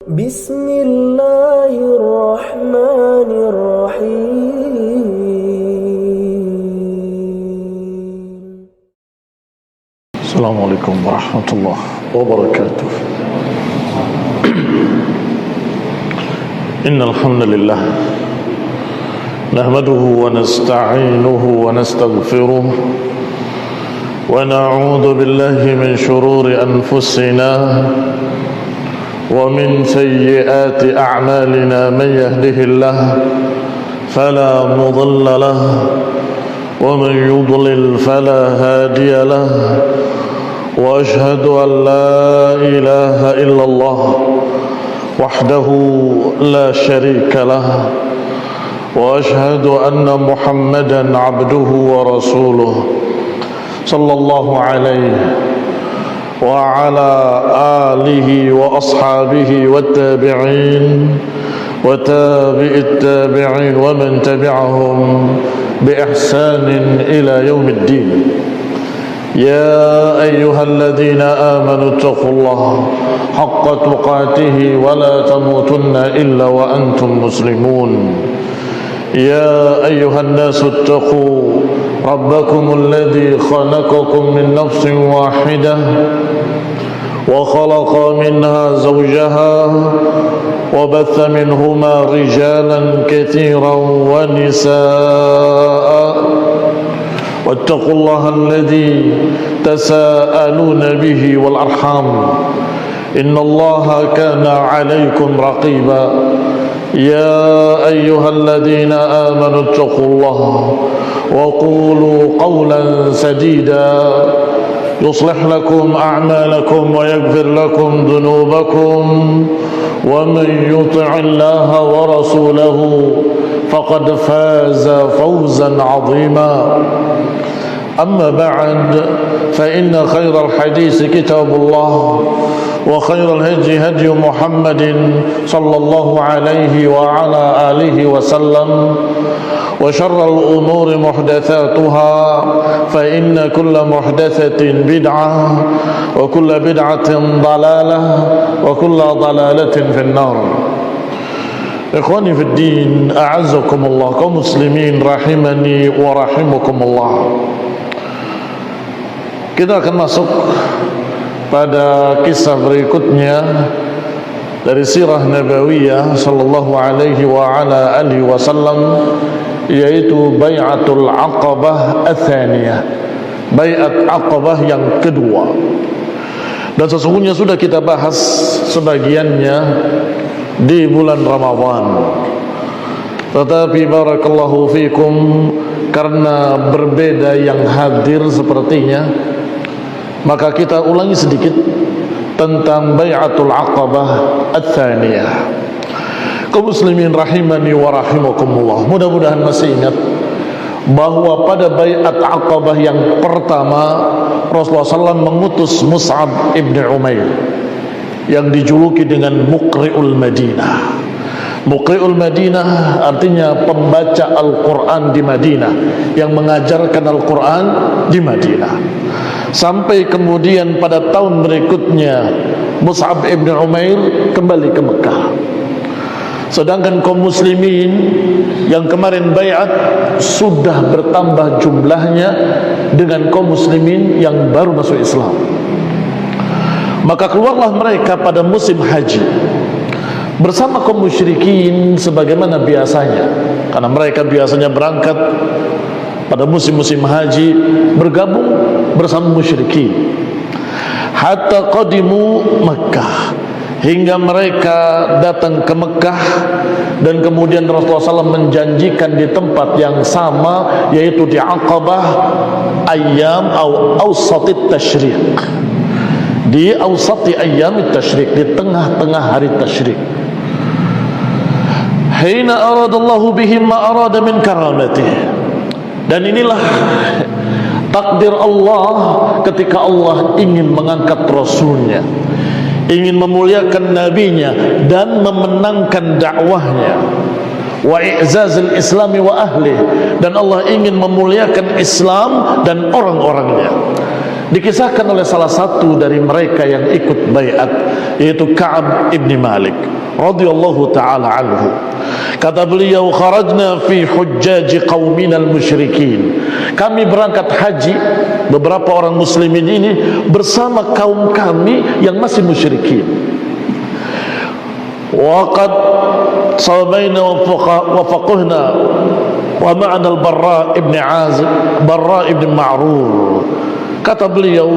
بسم الله الرحمن الرحيم. السلام عليكم ورحمة الله وبركاته. إن الحمد لله نحمده ونستعينه ونستغفره ونعوذ بالله من شرور أنفسنا ومن سيئات أعمالنا. من يهده الله فلا مضل له ومن يضلل فلا هادي له، وأشهد أن لا إله إلا الله وحده لا شريك له، وأشهد أن محمدا عبده ورسوله صلى الله عليه وعلى آله وأصحابه والتابعين وتابع التابعين ومن تبعهم بإحسان إلى يوم الدين. يا أيها الذين آمنوا اتقوا الله حق تقاته ولا تموتن إلا وأنتم مسلمون. يا أيها الناس اتقوا ربكم الذي خلقكم من نفس واحدة وخلق منها زوجها وبث منهما رجالا كثيرا ونساء، واتقوا الله الذي تساءلون به والأرحام إن الله كان عليكم رقيبا. يا أيها الذين آمنوا اتقوا الله وقولوا قولا سديدا يصلح لكم أعمالكم ويغفر لكم ذنوبكم، ومن يطع الله ورسوله فقد فاز فوزا عظيما. أما بعد، فإن خير الحديث كتاب الله، وخير الهدي هدي محمد صلى الله عليه وعلى آله وسلم، وشر الأمور محدثاتها، فإن كل محدثة بدعة وكل بدعة ضلالة وكل ضلالة في النار. Ikhwani fi din, a'azzakumullah, kaum muslimin rahimani wa rahimakumullah. Kita akan masuk pada kisah berikutnya dari sirah nabawiyah sallallahu alaihi wa ala alihi wasallam, yaitu Bai'atul Aqabah Ats-Tsaniyah, Bai'at Aqabah yang kedua. Dan sesungguhnya sudah kita bahas sebagiannya di bulan Ramadan. Tetapi barakallahu fikum, karena berbeda yang hadir sepertinya, maka kita ulangi sedikit tentang Bai'atul Aqabah Ats-Tsaniyah. Kaum muslimin rahimani wa rahimakumullah, mudah-mudahan masih ingat bahwa pada Bai'at Aqabah yang pertama Rasulullah SAW mengutus Mus'ab ibn Umair yang dijuluki dengan Muqri'ul Madinah. Muqri'ul Madinah artinya pembaca Al-Quran di Madinah, yang mengajarkan Al-Quran di Madinah. Sampai kemudian pada tahun berikutnya Mus'ab ibn Umair kembali ke Mekah. Sedangkan kaum muslimin yang kemarin bai'at sudah bertambah jumlahnya dengan kaum muslimin yang baru masuk Islam. Maka keluarlah mereka pada musim haji bersama kaum musyrikin sebagaimana biasanya, karena mereka biasanya berangkat pada musim-musim haji bergabung bersama musyrikin. Hatta qadimu Makkah, hingga mereka datang ke Mekah, dan kemudian Rasulullah SAW menjanjikan di tempat yang sama, yaitu di Aqabah Ayyam Awsatit Tashriq, di Awsati Ayyam Tashriq, di tengah-tengah hari Tashriq. Hina aradallahu bihim ma arada min karamatih. Dan inilah takdir Allah ketika Allah ingin mengangkat Rasulnya, ingin memuliakan nabinya dan memenangkan dakwahnya, wa i'zazil islami wa ahli, dan Allah ingin memuliakan Islam dan orang-orangnya. dikisahkan oleh salah satu dari mereka yang ikut baiat, yaitu Ka'ab ibn Malik radhiyallahu taala anhu. Kata beliau, kharajna fi hujjaj qaumina al-musyrikin. Kami berangkat haji, beberapa orang muslimin ini bersama kaum kami yang masih musyrikin. Wa qad sabaina wa faqahna wa ma'ana al-Barra ibn Azib, Barra ibn Ma'rur. Kata beliau,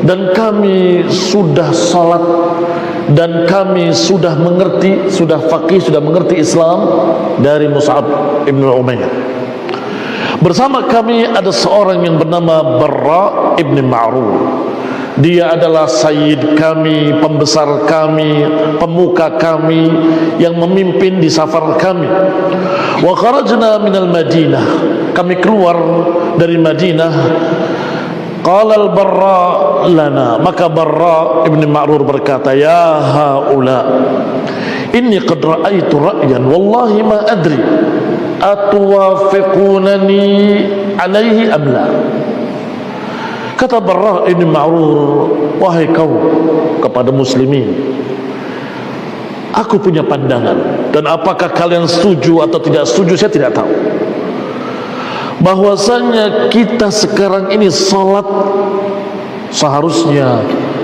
dan kami sudah salat dan kami sudah mengerti, sudah faqih, sudah mengerti Islam dari Mus'ab ibn Umair. Bersama kami ada seorang yang bernama Barra ibn Ma'rur. Dia adalah sayyid kami, pembesar kami, pemuka kami, yang memimpin di safar kami. Wa kharajna minal Madinah. Kami keluar dari Madinah. Qala al-Barra lana, maka Barra ibn Ma'rur berkata, ya haula, inni qad ra'aitu ra'yan wallahi ma adri atuwafiqunani alaihi am la. Kata Barra ibn Ma'rur, wahai kaum, kepada muslimin, aku punya pandangan, dan apakah kalian setuju atau tidak setuju saya tidak tahu, bahwasanya kita sekarang ini salat seharusnya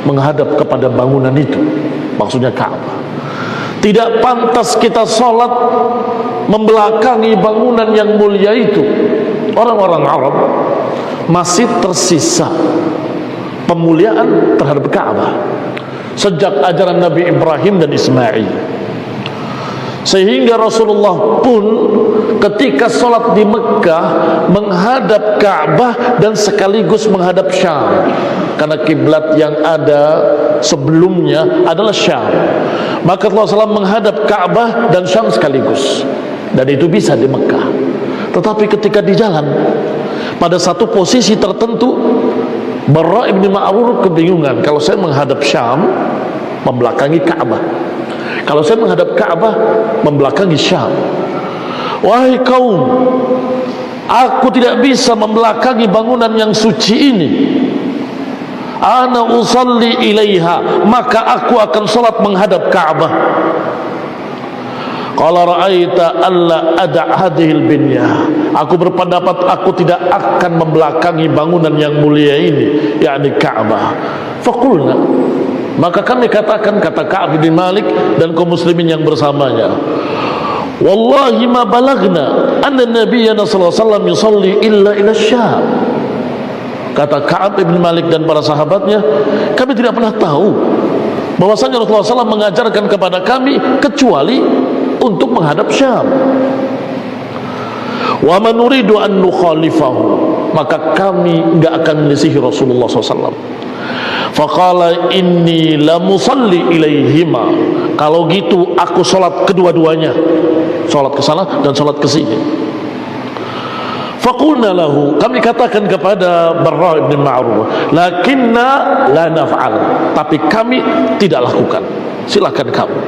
menghadap kepada bangunan itu, maksudnya Ka'bah. Tidak pantas kita salat membelakangi bangunan yang mulia itu. Orang-orang Arab masih tersisa pemuliaan terhadap Ka'bah sejak ajaran Nabi Ibrahim dan Ismail, sehingga Rasulullah pun ketika sholat di Mekah menghadap Ka'bah dan sekaligus menghadap Syam, karena kiblat yang ada sebelumnya adalah Syam. Maka Rasulullah SAW menghadap Ka'bah dan Syam sekaligus, dan itu bisa di Mekah. Tetapi ketika di jalan pada satu posisi tertentu, Barra ibn Ma'rur kebingungan, kalau saya menghadap Syam membelakangi Ka'bah, kalau saya menghadap Ka'bah membelakangi Syam. Wahai kaum, aku tidak bisa membelakangi bangunan yang suci ini. Ana usalli ilaiha, maka aku akan salat menghadap Ka'bah. Qala ra'aita alla ada' hadhil binyah. Aku berpendapat aku tidak akan membelakangi bangunan yang mulia ini, yakni Ka'bah. Faqulna, maka kami katakan, kata Ka'ab bin Malik dan kaum muslimin yang bersamanya, wallahi ma balagna anna nabiyyana sallallahu alaihi wasallam yusalli illa ila Syam. Kata Ka'ab bin Malik dan para sahabatnya, kami tidak pernah tahu bahwasanya Rasulullah SAW mengajarkan kepada kami kecuali untuk menghadap Syam. Wa man nuridu an nukhalifahu, maka kami enggak akan menyelisihi Rasulullah SAW. Faqala inni la musalli ilaihima, kalau gitu aku salat kedua-duanya, salat ke sana dan salat ke sini. Faqulna lahu, kami katakan kepada Barra ibn Ma'rur, lakinna la naf'al, tapi kami tidak lakukan, silakan kamu.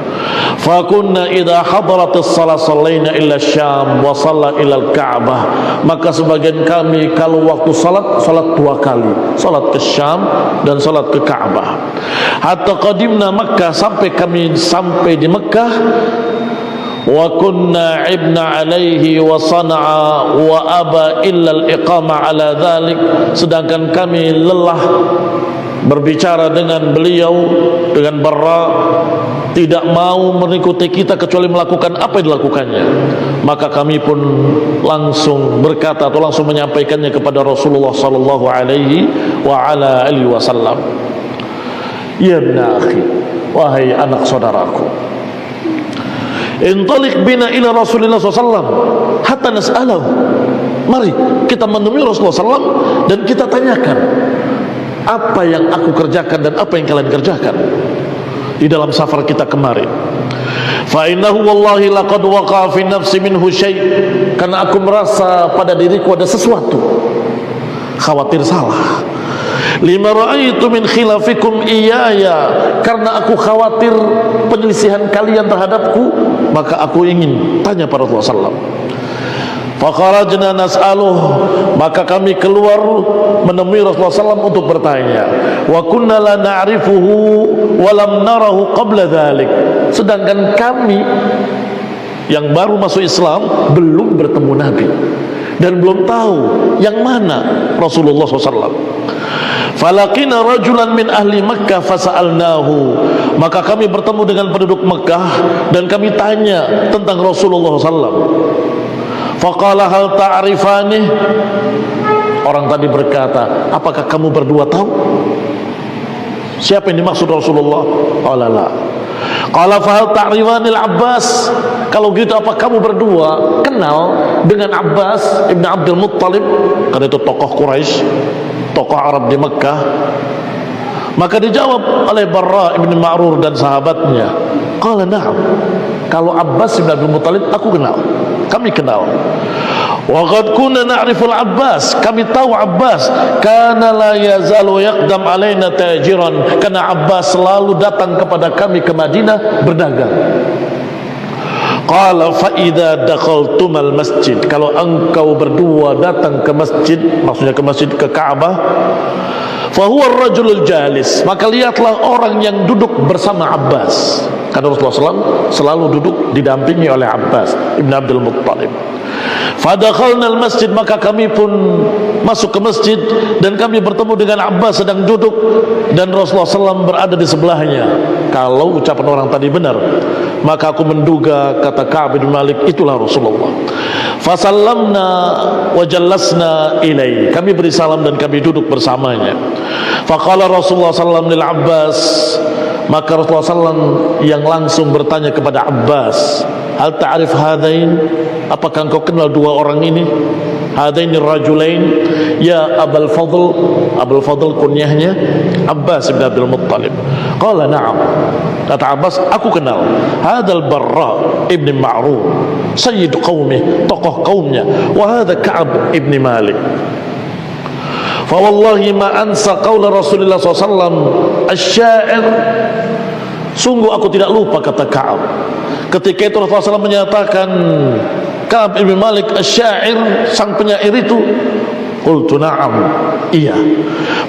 Fakunna idha hadaratis salat sallaina illa Syam wa salla ila al-Ka'bah, maka sebagian kami kalau waktu salat, salat dua kali, salat ke Syam dan salat ke Ka'bah. Hatta qadimna Makkah, sampai kami sampai di Mekah. Wa kunna ibna alaihi wa sana'a wa aba illa al-iqama ala dhalik, sedangkan kami lelah berbicara dengan beliau, dengan Barra, tidak mau mengikuti kita kecuali melakukan apa yang dilakukannya. Maka kami pun langsung berkata atau langsung menyampaikannya kepada Rasulullah sallallahu alaihi wa ala alihi wasallam, ya ibn akhi, wahai anak saudaraku, intalik bina ila Rasulullah SAW hatta nas'alahu, mari kita menemui Rasulullah SAW dan kita tanyakan apa yang aku kerjakan dan apa yang kalian kerjakan di dalam safar kita kemarin. Fa innahu wallahi laqad waqa'a fi nafsi minhu syai', karena aku merasa pada diriku ada sesuatu, khawatir salah. Lima ra'aitu min khilafikum iyaya, karena aku khawatir penyelisihan kalian terhadapku, maka aku ingin tanya pada Rasulullah SAW. Fakharajna nas'aluh, maka kami keluar menemui Rasulullah SAW untuk bertanya. Wa kunna la na'rifuhu wa lam narahu qabla dhalik. Sedangkan kami yang baru masuk Islam belum bertemu Nabi dan belum tahu yang mana Rasulullah SAW. Falaqina rajulan min ahli Makkah fasa'alnahu, maka kami bertemu dengan penduduk Mekah dan kami tanya tentang Rasulullah SAW. Faqala hal ta'rifani, orang tadi berkata, apakah kamu berdua tahu siapa yang dimaksud Rasulullah? Qala la. Qala fa hal ta'rifanil Abbas, kalau gitu apa kamu berdua kenal dengan Abbas ibn Abdul Muttalib? Karena itu tokoh Quraisy, tokoh Arab di Mekah. Maka dijawab oleh Barra ibn Ma'rur dan sahabatnya, qala na'am, kalau Abbas ibn Abdul Muttalib aku kenal, kami kenal. Wa qad kunna na'riful Abbas, kami tahu Abbas, kana la yazalu yaqdam alaina tajiran, karena Abbas selalu datang kepada kami ke Madinah berdagang. Qala fa idza dakhaltumal masjid, kalau engkau berdua datang ke masjid, maksudnya ke masjid, ke Ka'bah, fa huwa ar-rajulul jalis, maka lihatlah orang yang duduk bersama Abbas. Karena Rasulullah SAW selalu duduk didampingi oleh Abbas ibn Abdul Muttalib. Fadakhalna al-masjid, maka kami pun masuk ke masjid dan kami bertemu dengan Abbas sedang duduk dan Rasulullah SAW berada di sebelahnya. Kalau ucapan orang tadi benar, maka aku menduga, kata Ka'ab bin Malik, itulah Rasulullah. Fasallamna wa jallasna ilai, kami beri salam dan kami duduk bersamanya. Faqala Rasulullah SAW lil Abbas, maka Rasulullah SAW yang langsung bertanya kepada Abbas, hal ta'rif hadain, apakah engkau kenal dua orang ini? Hadaini rajulain ya Abul Fadl. Abul Fadl kunyahnya Abbas bin Abdul Muttalib. Qala na'am, kata Abbas, aku kenal. Hadal Barra ibn Ma'rur, sayyid qaumih, tokoh kaumnya. Wa hadha Ka'ab ibn Malik. Fa wallahi ma ansa qaula Rasulullah SAW asy-sya'ir, sungguh aku tidak lupa, kata Ka'ab, ketika itu Rasulullah SAW menyatakan Ka'ab ibn Malik asy-sya'ir, sang penyair itu. Qultu na'am, iya.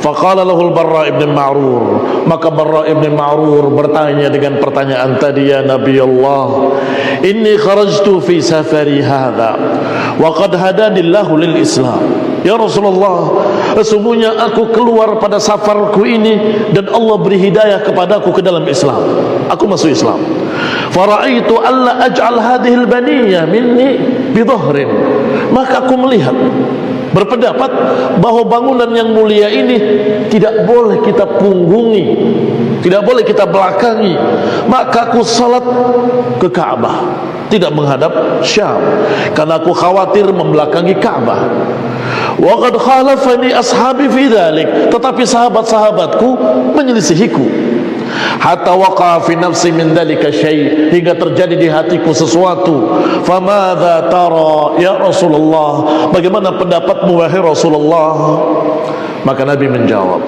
Faqala lahul Barra ibn Ma'rur, maka Barra ibn Ma'rur bertanya dengan pertanyaan tadi, ya Nabi Allah, inni kharajtu fi safari hadha wa qad hadanillahu lil Islam. Ya Rasulullah, sesungguhnya aku keluar pada safarku ini dan Allah beri hidayah kepadaku ke dalam Islam, aku masuk Islam. Fara'aitu alla aj'al hadhil baniyah minni bidhahrin, maka aku melihat, berpendapat bahwa bangunan yang mulia ini tidak boleh kita punggungi, tidak boleh kita belakangi. Maka aku salat ke Ka'bah, tidak menghadap Syam, karena aku khawatir membelakangi Ka'bah. Wa qad khalafani ashabi fi dzalik, tetapi sahabat-sahabatku menyelisihiku. Hatta waqa fi nafsi min dzalika syai', hingga terjadi di hatiku sesuatu. Famadza tara ya Rasulullah, bagaimana pendapatmu wahai Rasulullah? Maka Nabi menjawab,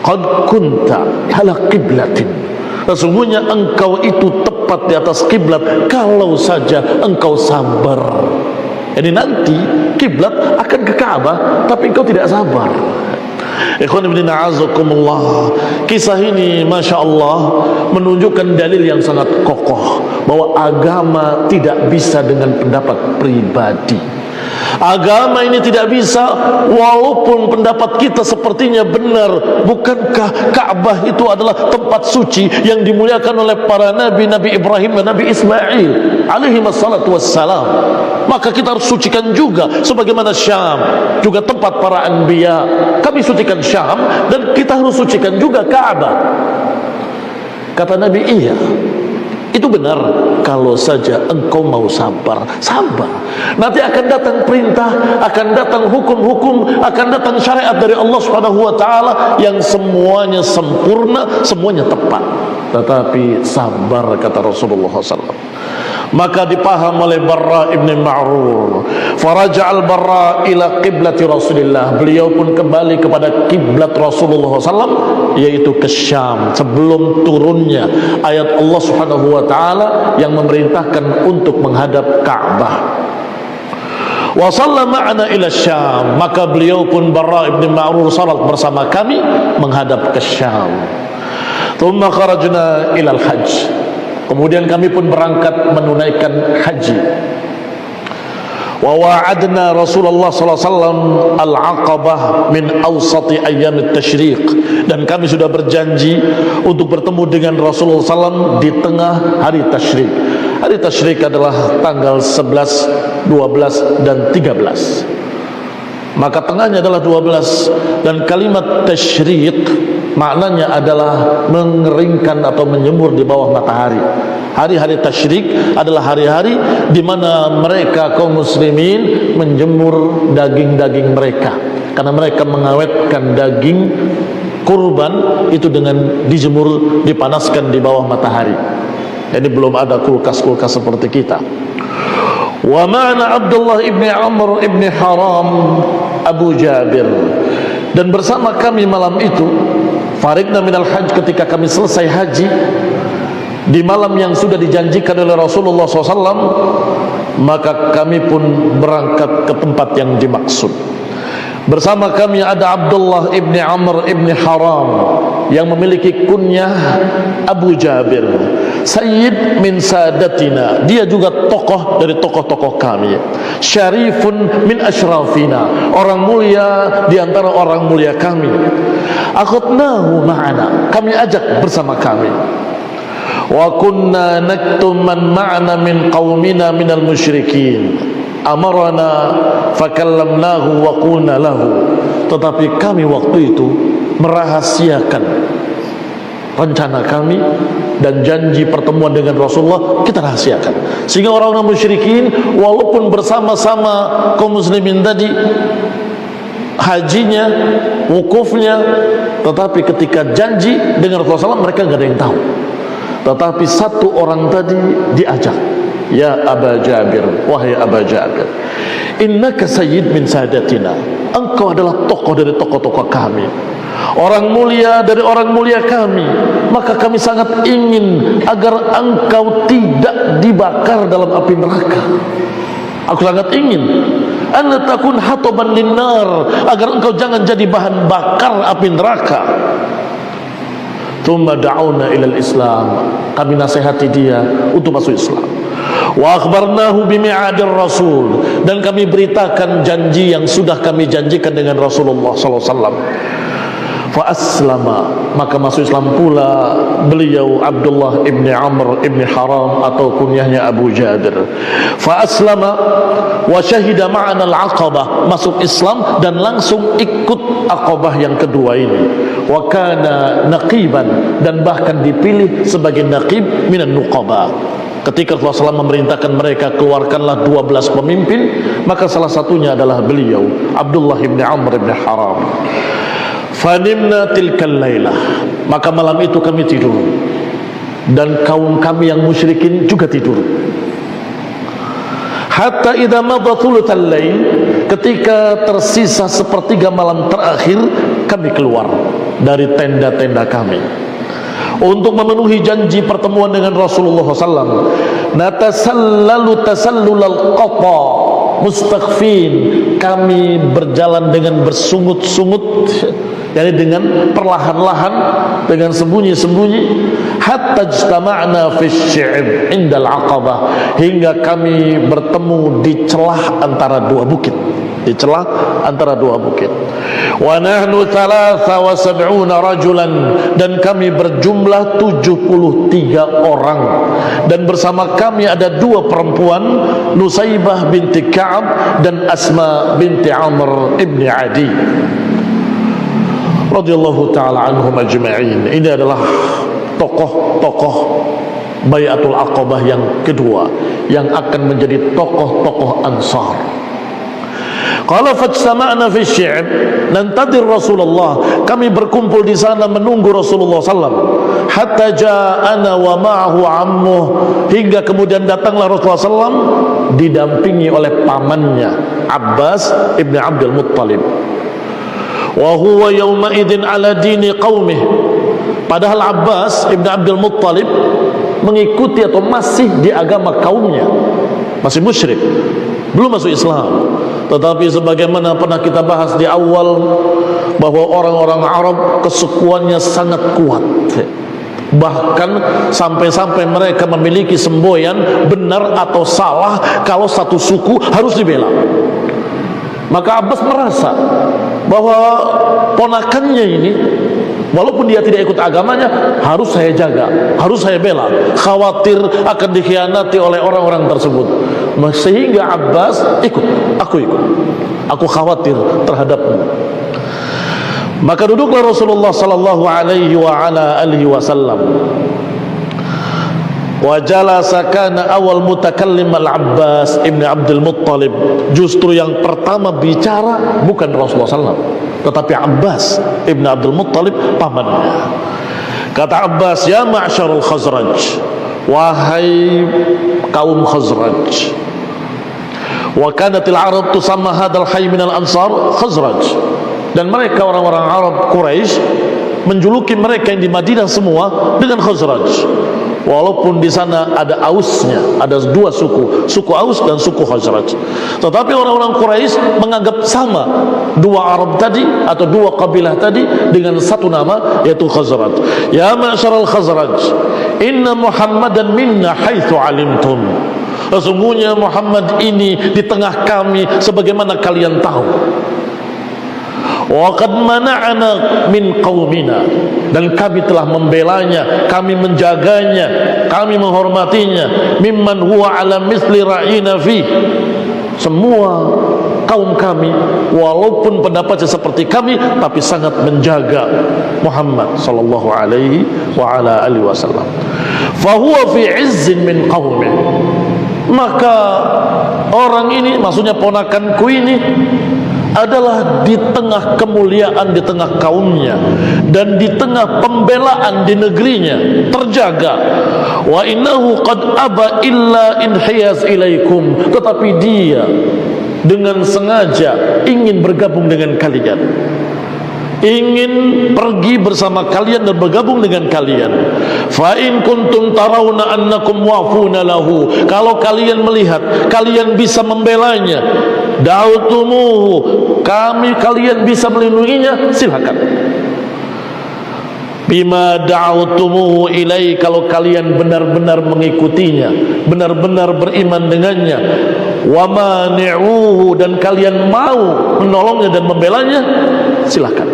qad kunta ala qiblatin, sesungguhnya engkau itu tepat di atas kiblat kalau saja engkau sabar. Jadi nanti kiblat akan ke Ka'bah, tapi engkau tidak sabar. Ikhwan ibn a'azakumullah, kisah ini Masya Allah menunjukkan dalil yang sangat kokoh bahwa agama tidak bisa dengan pendapat pribadi. Agama ini tidak bisa walaupun pendapat kita sepertinya benar. Bukankah Ka'bah itu adalah tempat suci yang dimuliakan oleh para nabi, Nabi Ibrahim dan Nabi Ismail alaihi wassalatu wassalam? Maka kita harus sucikan juga, sebagaimana Syam juga tempat para anbiya. Kami sucikan Syam dan kita harus sucikan juga Ka'bah. Kata Nabi, iya, itu benar kalau saja engkau mau sabar. Sabar, nanti akan datang perintah, akan datang hukum-hukum, akan datang syariat dari Allah Subhanahu wa taala yang semuanya sempurna, semuanya tepat. Tetapi sabar, kata Rasulullah SAW. Maka dipaham oleh Barra ibn Ma'rur. Faraja'al Barra ila qiblati Rasulillah, beliau pun kembali kepada kiblat Rasulullah SAW, yaitu ke Syam, sebelum turunnya ayat Allah Subhanahu wa taala yang memerintahkan untuk menghadap Ka'bah. Wa shalla ma'ana ila Syam, maka beliau pun Barra ibn Ma'rur salat bersama kami menghadap ke Syam. Thumma kharajna ila al-hajj, kemudian kami pun berangkat menunaikan haji. Wa wa'adna Rasulullah sallallahu alaihi wasallam al-Aqabah min awsati ayyam at-tasyriq, dan kami sudah berjanji untuk bertemu dengan Rasulullah SAW di tengah hari tasyrik. Hari tasyrik adalah tanggal 11, 12 dan 13. Maka tengahnya adalah 12, dan kalimat tasyrik maknanya adalah mengeringkan atau menjemur di bawah matahari. Hari-hari tasyrik adalah hari-hari di mana mereka kaum muslimin menjemur daging-daging mereka, karena mereka mengawetkan daging kurban itu dengan dijemur, dipanaskan di bawah matahari. Jadi belum ada kulkas-kulkas seperti kita. Wa ma'ana Abdullah ibn Amr ibn Haram Abu Jabir, dan bersama kami malam itu farigna minal hajj, ketika kami selesai haji di malam yang sudah dijanjikan oleh Rasulullah SAW, maka kami pun berangkat ke tempat yang dimaksud. Bersama kami ada Abdullah ibn Amr ibn Haram yang memiliki kunyah Abu Jabir, Sayyid min Sadatina, dia juga tokoh dari tokoh-tokoh kami, Syarifun min Ashrafina, orang mulia di antara orang mulia kami. Akhadnahu ma'ana, kami ajak bersama kami. Wa kunna naktum man ma'ana min qaumina minal musyrikin, amarana fakallamnahu wa qulna lahu, tetapi kami waktu itu merahasiakan rencana kami dan janji pertemuan dengan Rasulullah, kita rahasiakan, sehingga orang-orang musyrikin walaupun bersama-sama kaum muslimin tadi hajinya, wukufnya, tetapi ketika janji dengan Rasulullah mereka nggak ada yang tahu. Tetapi satu orang tadi diajak, ya Aba Jabir, wahai Aba Jabir, innaka sayyid min sadatina, engkau adalah tokoh dari tokoh-tokoh kami, orang mulia dari orang mulia kami, maka kami sangat ingin agar engkau tidak dibakar dalam api neraka. Aku sangat ingin an takun hataban linnar, agar engkau jangan jadi bahan bakar api neraka. Thumma da'una ilal Islam, kami nasihati dia untuk masuk Islam. Wa akhbarnahu bimi'adir Rasul, dan kami beritakan janji yang sudah kami janjikan dengan Rasulullah sallallahu alaihi wasallam. Fa aslama, maka masuk Islam pula beliau Abdullah ibn Amr ibn Haram atau kunyahnya Abu Jabir. Fa aslama wa syahida ma'ana al-Aqabah, masuk Islam dan langsung ikut Aqabah yang kedua ini. Wa kana naqiban, dan bahkan dipilih sebagai naqib minan nuqaba. Ketika Rasulullah SAW memerintahkan mereka keluarkanlah 12 pemimpin, maka salah satunya adalah beliau Abdullah ibn Amr ibn Haram. Fanimna tilkal lailah, maka malam itu kami tidur, dan kaum kami yang musyrikin juga tidur. Hatta idza madha thulutsal lail, ketika tersisa sepertiga malam terakhir, kami keluar dari tenda-tenda kami untuk memenuhi janji pertemuan dengan Rasulullah SAW. Natasallalu tasallulal qata mustakhfin, kami berjalan dengan bersungut-sungut, yakni dengan perlahan-lahan, dengan sembunyi-sembunyi. Hatta ijtama'na fi syi'b indal aqabah, hingga kami bertemu di celah antara dua bukit, di celah antara dua bukit. Wa nahnu 73 rajulan, dan kami berjumlah 73 orang, dan bersama kami ada dua perempuan, Nusaybah binti Ka'ab dan Asma binti Amr ibn Adi radhiyallahu ta'ala anhum ajma'in. Ini adalah tokoh-tokoh Bai'atul Aqabah yang kedua, yang akan menjadi tokoh-tokoh Ansar. Qala fajtama'na fi syi'b nantadir Rasulullah, kami berkumpul di sana menunggu Rasulullah SAW. Hatta ja'ana wa ma'ahu ammuh, hingga kemudian datanglah Rasulullah SAW didampingi oleh pamannya Abbas ibn Abdul Muttalib. Wa huwa yawma idzin ala dini qaumih, padahal Abbas ibn Abdul Muttalib mengikuti atau masih di agama kaumnya, masih musyrik, belum masuk Islam. Tetapi sebagaimana pernah kita bahas di awal, bahwa orang-orang Arab kesukuannya sangat kuat, bahkan sampai-sampai mereka memiliki semboyan benar atau salah. Kalau satu suku harus dibela. Maka Abbas merasa bahwa ponakannya ini, walaupun dia tidak ikut agamanya, harus saya jaga, harus saya bela, khawatir akan dikhianati oleh orang-orang tersebut. Sehingga Abbas aku ikut, aku khawatir terhadapmu. Maka duduklah Rasulullah sallallahu alaihi wa ala alihi wasallam. Wa jalasa kana awal mutakallim al-Abbas ibn Abdul Muttalib. Justru yang pertama bicara bukan Rasulullah SAW, tetapi Abbas ibn Abdul Muttalib, pamannya. Kata Abbas, ya ma'syarul Khazraj, wahai kaum Khazraj. Wa kanatil Arab tusamma hadzal hayy minal ansar Khazraj. Dan mereka orang-orang Arab Quraisy menjuluki mereka yang di Madinah semua dengan Khazraj. Walaupun di sana ada Ausnya, ada dua suku, suku Aus dan suku Khazraj. Tetapi orang-orang Quraisy menganggap sama dua Arab tadi atau dua kabilah tadi dengan satu nama, yaitu Khazraj. Ya ma'syaral Khazraj, inna Muhammadan minna haitsu alimtum. Sesungguhnya Muhammad ini di tengah kami sebagaimana kalian tahu. Wa qad mana'ana min qaumina, dan kami telah membelanya, kami menjaganya, kami menghormatinya, mimman huwa ala misli ra'ina fi. Semua kaum kami walaupun pendapatnya seperti kami, tapi sangat menjaga Muhammad sallallahu alaihi wa ala alihi wasallam. Fa huwa fi 'izzin min qaumi. Maka orang ini, maksudnya ponakanku ini, adalah di tengah kemuliaan di tengah kaumnya dan di tengah pembelaan di negerinya, terjaga. Wa innahu qad aba illa inhiyaz ilaikum. Tetapi dia dengan sengaja ingin bergabung dengan kalian, ingin pergi bersama kalian dan bergabung dengan kalian. Fa in kuntum tarawna annakum wafuna lahu, kalau kalian melihat kalian bisa membelanya, da'utumuhu, kalian bisa melindunginya, silakan. Bima da'utumuhu ilai, kalau kalian benar-benar mengikutinya, benar-benar beriman dengannya. Wa mani'uhu, dan kalian mau menolongnya dan membelanya, silakan.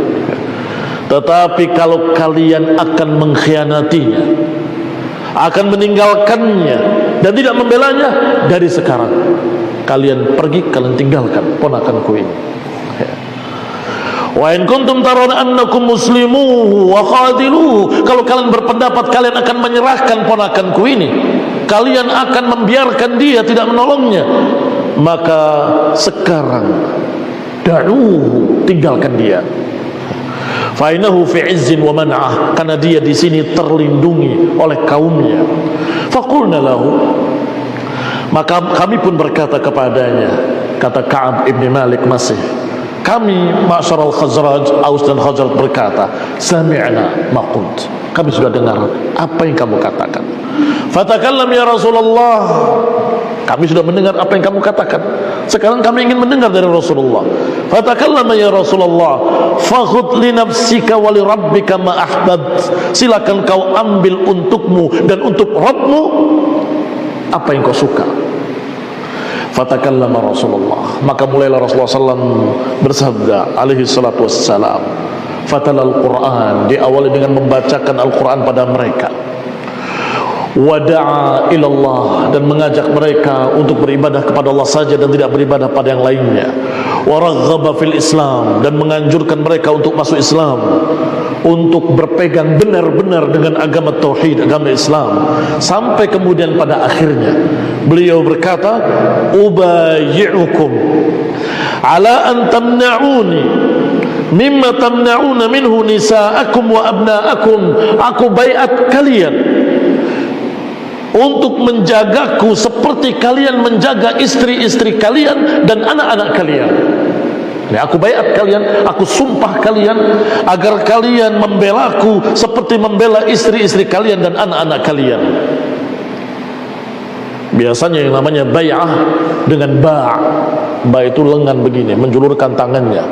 Tetapi kalau kalian akan mengkhianatinya, akan meninggalkannya dan tidak membelanya, dari sekarang kalian pergi, kalian tinggalkan ponakanku ini. Wa in kuntum tarawna annakum muslimuhu wa khadiluhu, kalau kalian berpendapat kalian akan menyerahkan ponakanku ini, kalian akan membiarkan dia, tidak menolongnya, maka sekarang da'uhu, tinggalkan dia. Fa innahu fi 'izzin wa man'ah, karena dia di sini terlindungi oleh kaumnya. Faqulna lahu, maka kami pun berkata kepadanya, kata Ka'ab ibn Malik masih, kami ma'syaral Khazraj, Aus dan Khazraj berkata, sami'na ma qult, kami sudah dengar apa yang kamu katakan. Fatakallam ya Rasulullah, kami sudah mendengar apa yang kamu katakan, sekarang kami ingin mendengar dari Rasulullah. Fatakallam ya Rasulullah, fakhudh li nafsika wa li rabbika ma ahbabt, silakan kau ambil untukmu dan untuk Rabbmu apa yang kau suka. Fatakallama Rasulullah, maka mulailah Rasulullah SAW bersabda alaihi salatu wassalam. Fatalal Quran, diawali dengan membacakan Al-Quran pada mereka. Wada'a ilallah, dan mengajak mereka untuk beribadah kepada Allah saja dan tidak beribadah pada yang lainnya. Waraghaba fil Islam, dan menganjurkan mereka untuk masuk Islam, untuk berpegang benar-benar dengan agama tauhid, agama Islam. Sampai kemudian pada akhirnya beliau berkata, ubayyi'ukum ala an tamna'uni mimma tamna'una minhu nisa'akum wa abna'akum, aku baiat kalian untuk menjagaku seperti kalian menjaga istri-istri kalian dan anak-anak kalian. Aku baiat kalian, aku sumpah kalian agar kalian membelaku seperti membela istri-istri kalian dan anak-anak kalian. Biasanya yang namanya bai'ah dengan ba'. Ba' itu lengan begini, menjulurkan tangannya.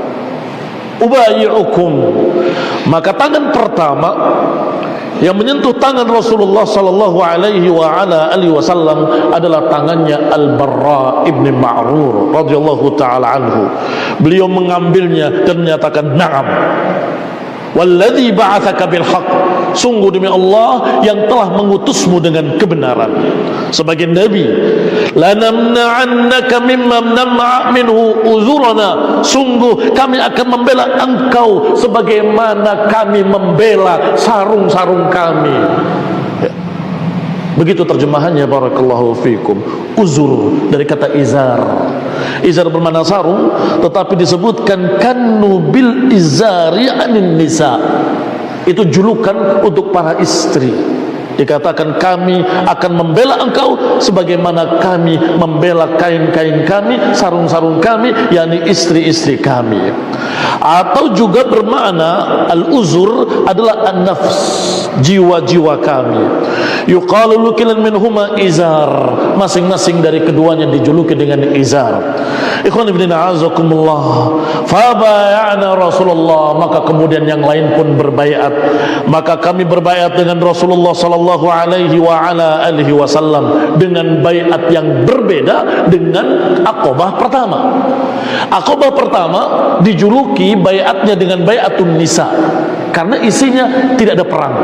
Ubayi'ukum. Maka tangan pertama yang menyentuh tangan Rasulullah sallallahu alaihi wasallam adalah tangannya Al-Barra ibn Ma'rur radhiyallahu taala anhu. Beliau mengambilnya dan menyatakan, "Na'am. Walladzi ba'atsaka bil haqq." Sungguh demi Allah yang telah mengutusmu dengan kebenaran sebagai nabi. Lanamna'annaka mimma namna' minhu uzurana. Sungguh kami akan membela engkau sebagaimana kami membela sarung-sarung kami. Ya. Begitu terjemahannya, barakallahu fikum. Uzur dari kata izar. Izar bermakna sarung, tetapi disebutkan kannu bil izari anin nisa. Itu julukan untuk para istri. Dikatakan kami akan membela engkau sebagaimana kami membela kain-kain kami, sarung-sarung kami, yakni istri-istri kami. Atau juga bermakna al-uzur adalah an-nafs, jiwa-jiwa kami. Yuqalu lukilan minhuma izar. Masing-masing dari keduanya dijuluki dengan izar. Ikhwan ibn a'azakumullah. Fabaya'na Rasulullah. Maka kemudian yang lain pun berbaiat. Maka kami berbaiat dengan Rasulullah sallallahu alaihi wasallam dengan baiat yang berbeda dengan Aqabah pertama. Aqabah pertama dijuluki baiatnya dengan baiatun nisa karena isinya tidak ada perang.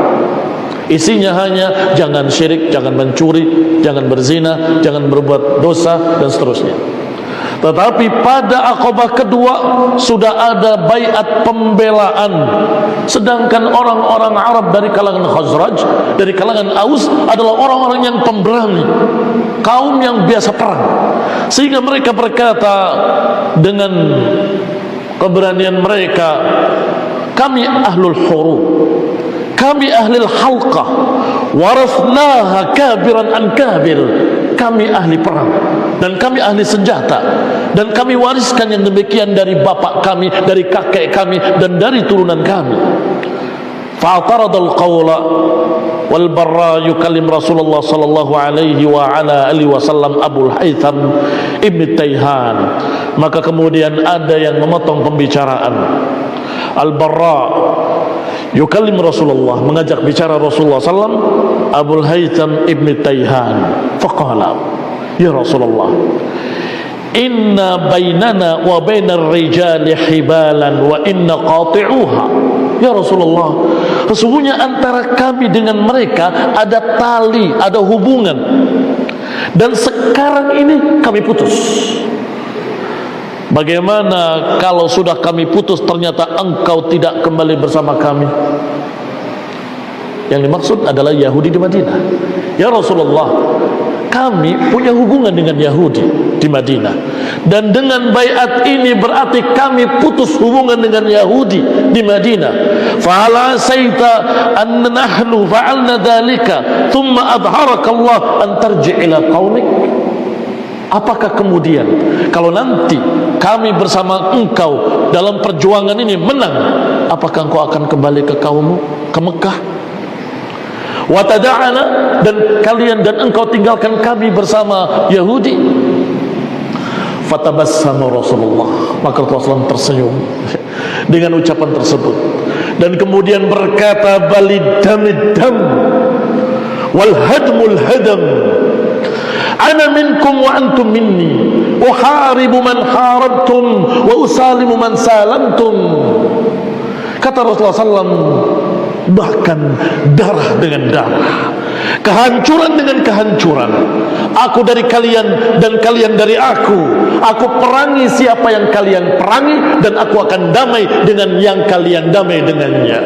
Isinya hanya jangan syirik, jangan mencuri, jangan berzina, jangan berbuat dosa dan seterusnya. Tetapi pada Aqabah kedua sudah ada baiat pembelaan. Sedangkan orang-orang Arab dari kalangan Khazraj, dari kalangan Aus adalah orang-orang yang pemberani, kaum yang biasa perang. Sehingga mereka berkata dengan keberanian mereka, kami ahlul hurub, kami ahlul halqah, warafnaha kabiran an kabir. Kami ahli perang dan kami ahli senjata, dan kami wariskan yang demikian dari bapak kami, dari kakek kami, dan dari turunan kami. Fa'taradal qawla wal Barra yukallim Rasulullah sallallahu alaihi wasallam Abul Haytham ibn Tayhan. Maka kemudian ada yang memotong pembicaraan. Al-Barra yukallim Rasulullah, mengajak bicara Rasulullah sallam Abul Haytham ibn Tayhan. Faqala, ya Rasulullah, inna bainana wa bainar rijali hibalan wa inna qati'uha. Ya Rasulullah, sesungguhnya antara kami dengan mereka ada tali, ada hubungan, dan sekarang ini kami putus. Bagaimana kalau sudah kami putus ternyata engkau tidak kembali bersama kami? Yang dimaksud adalah Yahudi di Madinah. Ya Rasulullah, kami punya hubungan dengan Yahudi di Madinah, dan dengan baiat ini berarti kami putus hubungan dengan Yahudi di Madinah. Fa'ala saita an nahnu fa'alna dhalika thumma adharaka Allah an tarji' ila qaumik. Apakah kemudian kalau nanti kami bersama engkau dalam perjuangan ini menang, apakah engkau akan kembali ke kaummu, ke Mekah? Wa tada'ana, dan kalian dan engkau tinggalkan kami bersama Yahudi. Fatabassama Rasulullah, maka Rasulullah tersenyum dengan ucapan tersebut, dan kemudian berkata, balidamid dam wal hadmul hadam, ana minkum wa antum minni, uharibu man harabtum wa usalimu man salamtum. Kata Rasulullah SAW, bahkan darah dengan darah, kehancuran dengan kehancuran, aku dari kalian dan kalian dari aku. Aku perangi siapa yang kalian perangi, dan aku akan damai dengan yang kalian damai dengannya.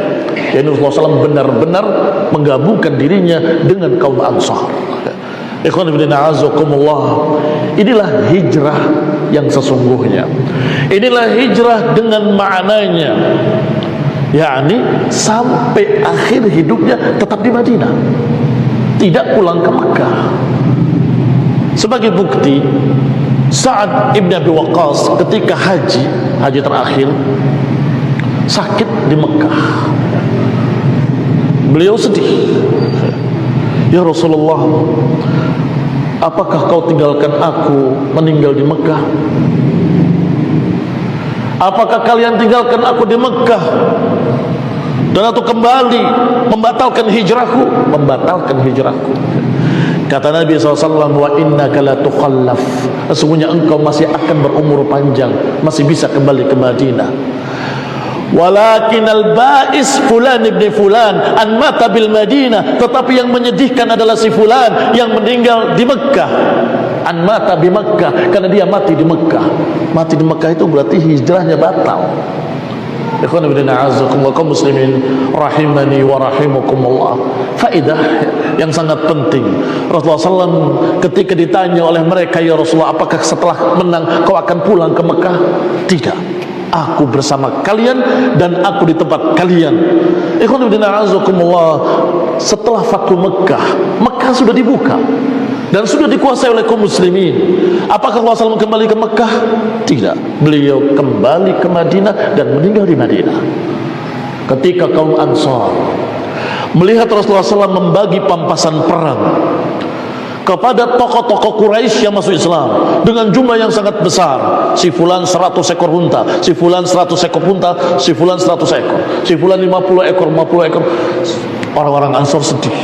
Jadi Rasulullah SAW benar-benar menggabungkan dirinya dengan kaum Ansar. Ikhwan ibn a'azakumullah, inilah hijrah yang sesungguhnya. Inilah hijrah dengan maknanya, yakni sampai akhir hidupnya tetap di Madinah, tidak pulang ke Makkah. Sebagai bukti, Sa'ad ibn Abi Waqqas ketika haji terakhir sakit di Makkah, beliau sedih. Ya Rasulullah, apakah kau tinggalkan aku meninggal di Mekah? Apakah kalian tinggalkan aku di Mekah dan aku kembali membatalkan hijrahku? Membatalkan hijrahku. Kata Nabi SAW, wa innaka la tukhallaf, sesungguhnya engkau masih akan berumur panjang, masih bisa kembali ke Madinah. Walakin al-ba'is fulan ibn fulan an mata bil Madinah, tetapi yang menyedihkan adalah si fulan yang meninggal di Mekah. An mata bi Mekah, karena dia mati di Mekah. Mati di Mekah itu berarti hijrahnya batal. Ikhwan ibn a'azakumullah, kaum muslimin rahimani wa rahimakumullah. Faedah yang sangat penting. Rasulullah SAW ketika ditanya oleh mereka, ya Rasulullah, apakah setelah menang kau akan pulang ke Mekah? Tidak, aku bersama kalian dan aku di tempat kalian. Ikhwan ibn a'azakumullah, setelah Fathu Mekah, Mekah sudah dibuka dan sudah dikuasai oleh kaum muslimin. Apakah Rasulullah SAW kembali ke Mekah? Tidak, beliau kembali ke Madinah dan meninggal di Madinah. Ketika kaum Ansar melihat Rasulullah SAW membagi pampasan perang kepada tokoh-tokoh Quraisy yang masuk Islam dengan jumlah yang sangat besar, si fulan 100 ekor unta, si fulan 100 ekor unta, si fulan 100 ekor, si fulan 50 ekor, 50 ekor, orang-orang Ansar sedih.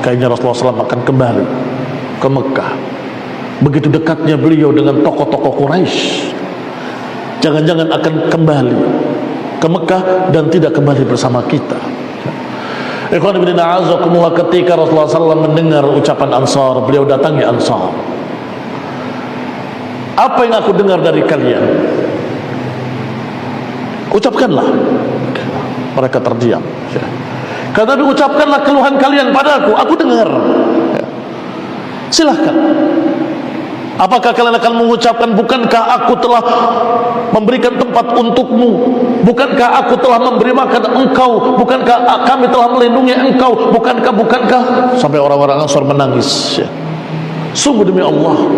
Kayaknya Rasulullah SAW akan kembali ke Mekah. Begitu dekatnya beliau dengan tokoh-tokoh Quraisy, jangan-jangan akan kembali ke Mekah dan tidak kembali bersama kita. Ikhwan ibn a'azakumullah, ketika Rasulullah SAW mendengar ucapan Ansar, beliau datangi Ansar. Apa yang aku dengar dari kalian? Ucapkanlah. Mereka terdiam. Kata Nabi, ucapkanlah keluhan kalian padaku, aku dengar. Silahkan. Apakah kalian akan mengucapkan, bukankah aku telah memberikan tempat untukmu, bukankah aku telah memberi makan engkau, bukankah kami telah melindungi engkau, bukankah, sampai orang-orang Ansar menangis. Sungguh demi Allah,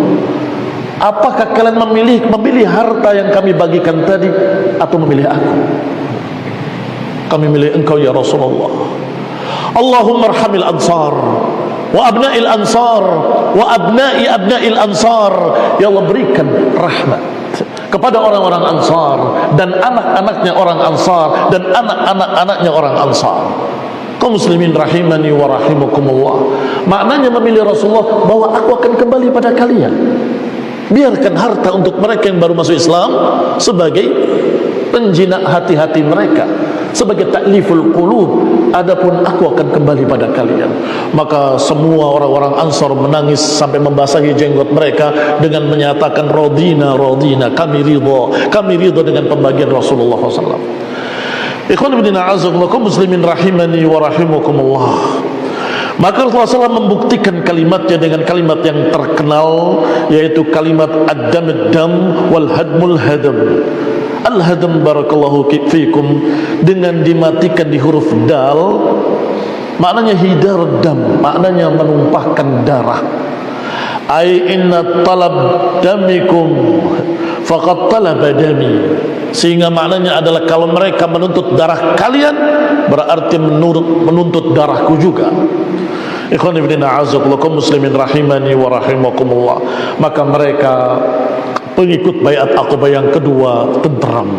apakah kalian memilih harta yang kami bagikan tadi atau memilih aku? Kami milih engkau ya Rasulullah. Allahumma arhamil ansar wa abna'il ansar wa abna'il ansar. Ya Allah, berikan rahmat kepada orang-orang Ansar dan anak-anaknya orang Ansar dan anak-anak-anaknya orang Ansar. Kaum muslimin rahimani wa rahimakumullah, maknanya memilih Rasulullah bahwa aku akan kembali pada kalian. Biarkan harta untuk mereka yang baru masuk Islam sebagai penjinak hati-hati mereka, sebagai takliful qulub. Adapun aku akan kembali pada kalian. Maka semua orang-orang Ansar menangis sampai membasahi jenggot mereka dengan menyatakan radina, kami ridha dengan pembagian Rasulullah SAW. Ikhwan ibn a'azakumullah, kaum muslimin rahimani wa rahimakumullah. Maka Rasulullah SAW membuktikan kalimatnya dengan kalimat yang terkenal, yaitu kalimat ad-dam wal hadmul hadam. Al-hadam barakallahu fikum, dengan dimatikan di huruf dal, maknanya hidar dam, maknanya menumpahkan darah. Ai inna talab damikum faqad talaba dami, sehingga maknanya adalah kalau mereka menuntut darah kalian, berarti menuntut darahku juga. Ikhwan ibn a'azakumullah, kaum muslimin rahimani wa rahimakumullah. Maka mereka pengikut bayat Aqabah yang kedua tenteram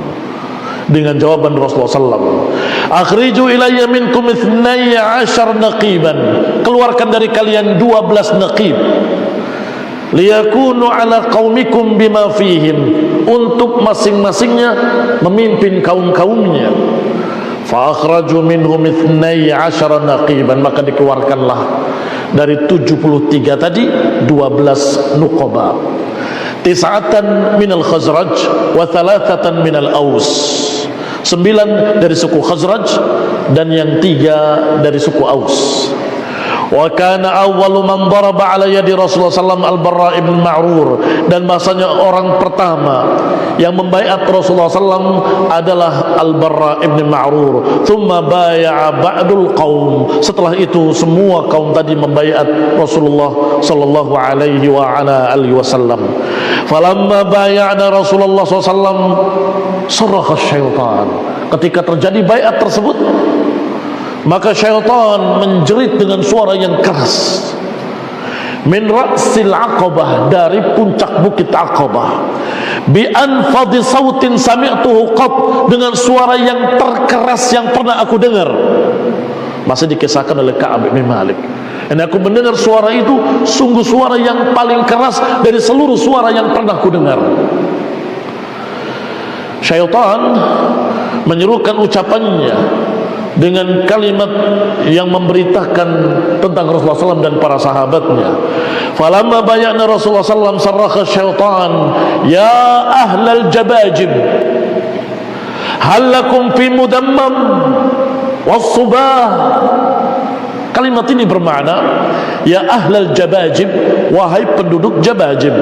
dengan jawaban Rasulullah SAW. Akhriju ilayya minkum 12 naqiban, keluarkan dari kalian 12 naqib, liyakunu ala qaumikum bima fihim, untuk masing-masingnya memimpin kaum-kaumnya. Fa akhraju minhum 12 naqiban, maka dikeluarkanlah dari 73 tadi 12 nuqaba. Tis'atan minal Khazraj wa thalathatan minal Aus, 9 dari suku Khazraj dan yang 3 dari suku Aus. Wa kana awwalu man daraba ala yadi Rasulullah sallallahu al-Barra ibn Ma'rur, dan bahasanya orang pertama yang membaiat Rasulullah sallallahu adalah al-Barra ibn Ma'rur. Thumma baya'a ba'dul qaum, setelah itu semua kaum tadi membaiat Rasulullah sallallahu alaihi wa ala alihi wasallam. Falamma baya'na Rasulullah sallallahu alaihi wasallam sarraha syaitan, ketika terjadi baiat tersebut, maka syaitan menjerit dengan suara yang keras. min ra'sil aqabah, dari puncak bukit Aqabah, bi anfadhi sautin sami'tuhu qat, dengan suara yang terkeras yang pernah aku dengar. Masih dikisahkan oleh Ka'ab bin Malik, dan aku mendengar suara itu sungguh suara yang paling keras dari seluruh suara yang pernah aku dengar. Syaitan menyerukan ucapannya dengan kalimat yang memberitakan tentang Rasulullah SAW dan para sahabatnya. Falamma bayana Rasulullah SAW sarraha syaitan, ya ahlal jabajib, hal lakum fi mudammam wassubah. Kalimat ini bermakna, ya ahlal jabajib, wahai penduduk Jabajib.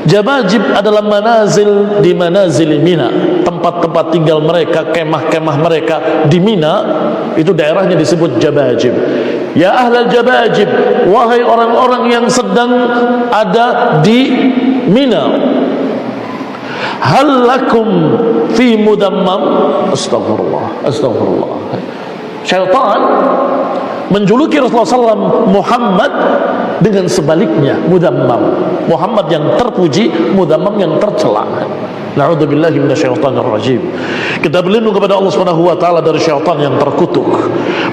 Jabajib adalah manazil di manazil Mina, tempat-tempat tinggal mereka, kemah-kemah mereka di Mina, itu daerahnya disebut Jabajib. Ya ahlal Jabajib, wahai orang-orang yang sedang ada di Mina, hal lakum fi mudammam. Astagfirullah, astagfirullah. Syaitan menjuluki Rasulullah SAW Muhammad dengan sebaliknya, mudammam. Muhammad yang terpuji, mudammam yang tercela. Na'udzubillahi minasyaitonir rajim. Kita berlindung kepada Allah Subhanahu wa taala dari syaitan yang terkutuk.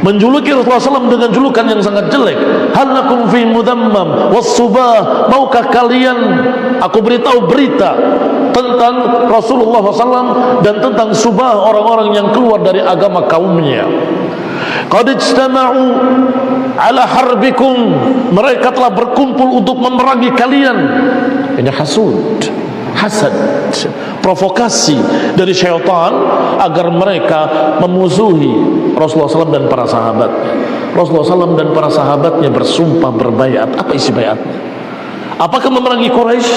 Menjuluki Rasulullah SAW dengan julukan yang sangat jelek. Hal lakum fi mudammam wassubah, maukah kalian aku beritahu berita tentang Rasulullah SAW dan tentang subah, orang-orang yang keluar dari agama kaumnya. Qad ijtama'u ala harbikum, mereka telah berkumpul untuk memerangi kalian. Ini hasud, hasad, provokasi dari syaitan agar mereka memusuhi Rasulullah SAW dan para sahabatnya. Rasulullah SAW dan para sahabatnya bersumpah berbaiat. Apa isi baiatnya? Apakah memerangi Quraisy?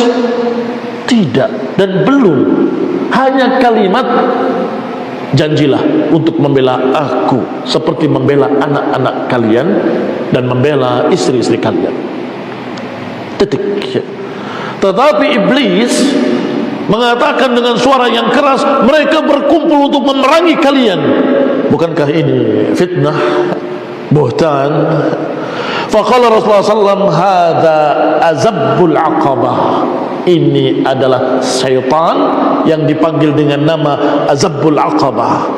Tidak, dan belum. Hanya kalimat, janjilah untuk membela aku seperti membela anak-anak kalian dan membela istri-istri kalian. Titik. Tetapi iblis mengatakan dengan suara yang keras, mereka berkumpul untuk memerangi kalian. Bukankah ini fitnah, buhtan? Faqala Rasulullah SAW, hadza azabbul aqabah. Ini adalah syaitan yang dipanggil dengan nama Azabbul Aqabah.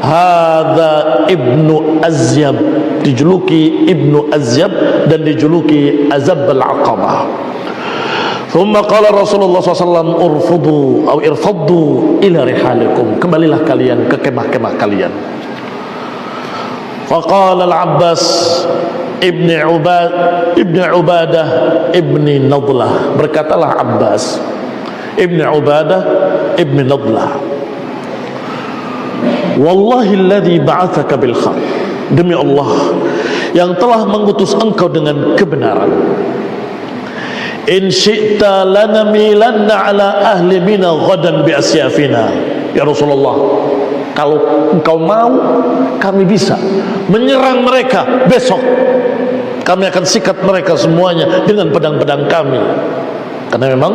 Hadza Ibnu Azyab, dijuluki Ibnu Azyab dan dijuluki Azabbul Aqabah. Thumma qala Rasulullah SAW, urfudu atau irfaddu ila rihalikum, kembalilah kalian ke kemah-kemah kalian. Faqala Al-Abbas Ibni Ubadah Ibni Nadlah, berkatalah Abbas Ibni Ubadah Ibni Nadlah, wallahi alladhi ba'athaka bil haq, demi Allah yang telah mengutus engkau dengan kebenaran, in syi'ta lanamilanna ala ahli Mina ghadan bi asyafina. Ya Rasulullah, kalau engkau mau, kami bisa menyerang mereka besok. Kami akan sikat mereka semuanya dengan pedang-pedang kami. Karena memang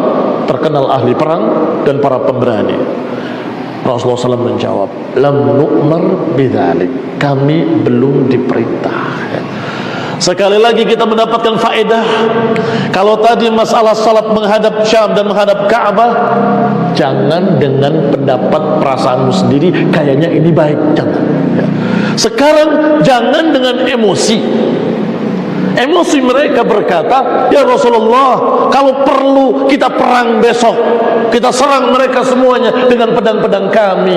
terkenal ahli perang dan para pemberani. Rasulullah SAW menjawab, lam nu'mar bidzalik, kami belum diperintah. Sekali lagi kita mendapatkan faedah. Kalau tadi masalah salat menghadap Syam dan menghadap Ka'bah, jangan dengan pendapat perasaanmu sendiri, kayaknya ini baik, jangan. Sekarang jangan dengan emosi. Emosi mereka berkata, ya Rasulullah, kalau perlu kita perang besok, kita serang mereka semuanya dengan pedang-pedang kami.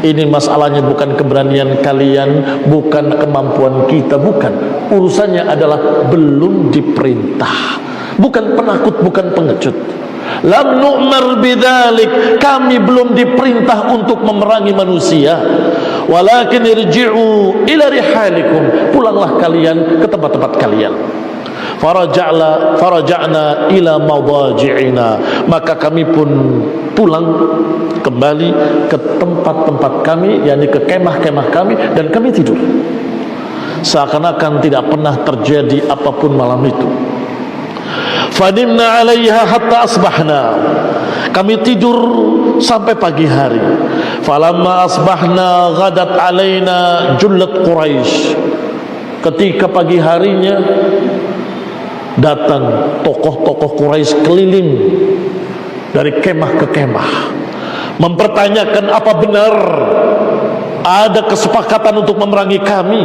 Ini masalahnya bukan keberanian kalian, bukan kemampuan kita, bukan. Urusannya adalah belum diperintah. Bukan penakut, bukan pengecut. Lam nu'mar bidzalik, kami belum diperintah untuk memerangi manusia. Walakin irji'u ila rihalikum, pulanglah kalian ke tempat-tempat kalian. Faraja'na ila madaji'ina, maka kami pun pulang kembali ke tempat-tempat kami, yakni ke kemah-kemah kami, dan kami tidur seakan-akan tidak pernah terjadi apapun malam itu. Fadimna 'alaiha hatta asbahna, kami tidur sampai pagi hari. Falamma asbahna ghadat 'alaina jullat Quraisy, ketika pagi harinya datang tokoh-tokoh Quraisy keliling dari kemah ke kemah, mempertanyakan apa benar ada kesepakatan untuk memerangi kami.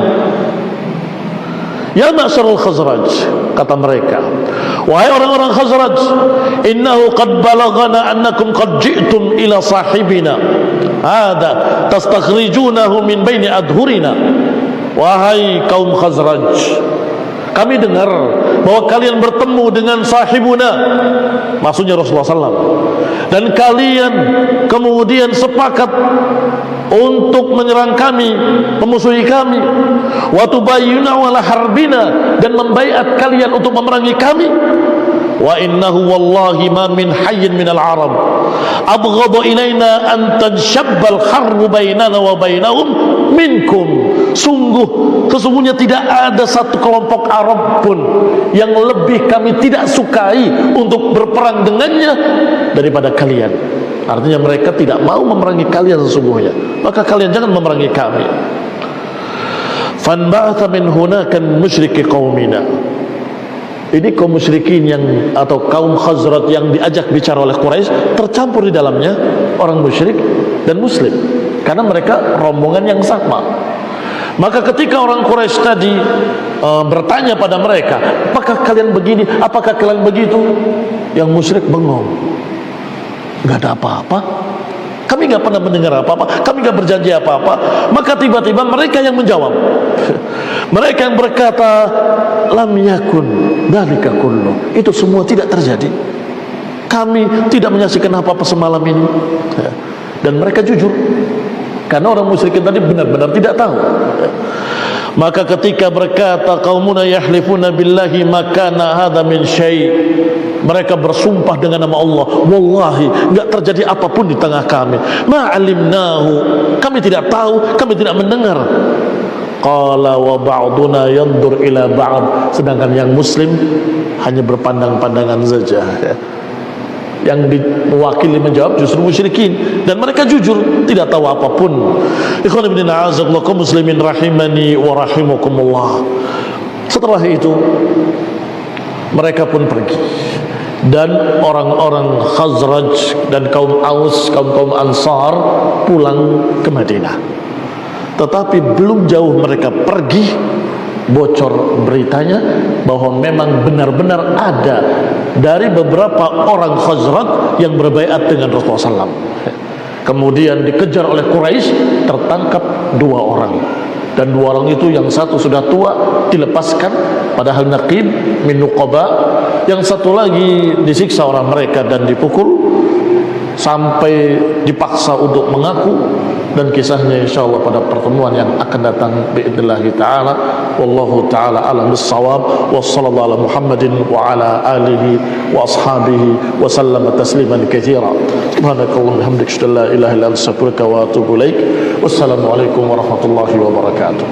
Ya ma'syarul Khazraj, kata mereka, wahai orang-orang Khazraj, innahu qad balagana annakum qad ji'tum ila sahibina hadha tastakhrijunahu min baini adhurina. Wahai kaum Khazraj, kami dengar bahwa kalian bertemu dengan sahibuna, maksudnya Rasulullah SAW, dan kalian kemudian sepakat untuk menyerang kami, memusuhi kami, wa tubayyuna wala harbina, dan membaiat kalian untuk memerangi kami. Wa innahu wallahi ma min hayyin minal arab abghadu ilaina an tanshabbal harbu bainana wa bainahum minkum. Sesungguhnya tidak ada satu kelompok Arab pun yang lebih kami tidak sukai untuk berperang dengannya daripada kalian. Artinya mereka tidak mau memerangi kalian sesungguhnya, maka kalian jangan memerangi kami. Fanba'atha min hunakan musyriki qaumina. Ini kaum musyrikin yang atau kaum Khazraj yang diajak bicara oleh Quraisy, tercampur di dalamnya orang musyrik dan muslim, karena mereka rombongan yang sama. Maka ketika orang Quraisy tadi bertanya pada mereka, apakah kalian begini, apakah kalian begitu, yang musyrik bengong, nggak ada apa-apa, kami nggak pernah mendengar apa-apa, kami nggak berjanji apa-apa. Maka tiba-tiba mereka yang menjawab, mereka yang berkata, lam yakun dzalika kullu, itu semua tidak terjadi, kami tidak menyaksikan apa-apa semalam ini. Dan mereka jujur, karena orang musyrikin tadi benar-benar tidak tahu. Maka ketika berkata qaumuna yahlifuna billahi ma kana hadza min syai', mereka bersumpah dengan nama Allah, wallahi enggak terjadi apapun di tengah kami, ma alimnahu, kami tidak tahu, kami tidak mendengar. Qala wa ba'duna yandur ila ba'd, sedangkan yang muslim hanya berpandang-pandangan saja. Yang diwakili menjawab justru musyrikin, dan mereka jujur tidak tahu apapun. Ikhwan ibn a'azakullah kaum muslimin rahimani wa rahimakumullah. Setelah itu mereka pun pergi, dan orang-orang Khazraj dan kaum Aus, kaum Ansar pulang ke Madinah. Tetapi belum jauh mereka pergi, bocor beritanya bahwa memang benar-benar ada dari beberapa orang Khazraj yang berbaiat dengan Rasulullah SAW. Kemudian dikejar oleh Quraisy, tertangkap 2 orang, dan 2 orang itu yang satu sudah tua dilepaskan, padahal naqib min nuqaba, yang satu lagi disiksa orang mereka dan dipukul sampai dipaksa untuk mengaku, dan kisahnya insyaallah pada pertemuan yang akan datang biidznillah taala. Wallahu taala alam bis-shawab. Wassallallahu ala Muhammadin wa ala alihi wa ashabihi wa sallama tasliman katsira. Subhanakallahumma bihamdika, la ilaha illa anta, astaghfiruka wa atubu ilaik. Wassalamu alaikum warahmatullahi wabarakatuh.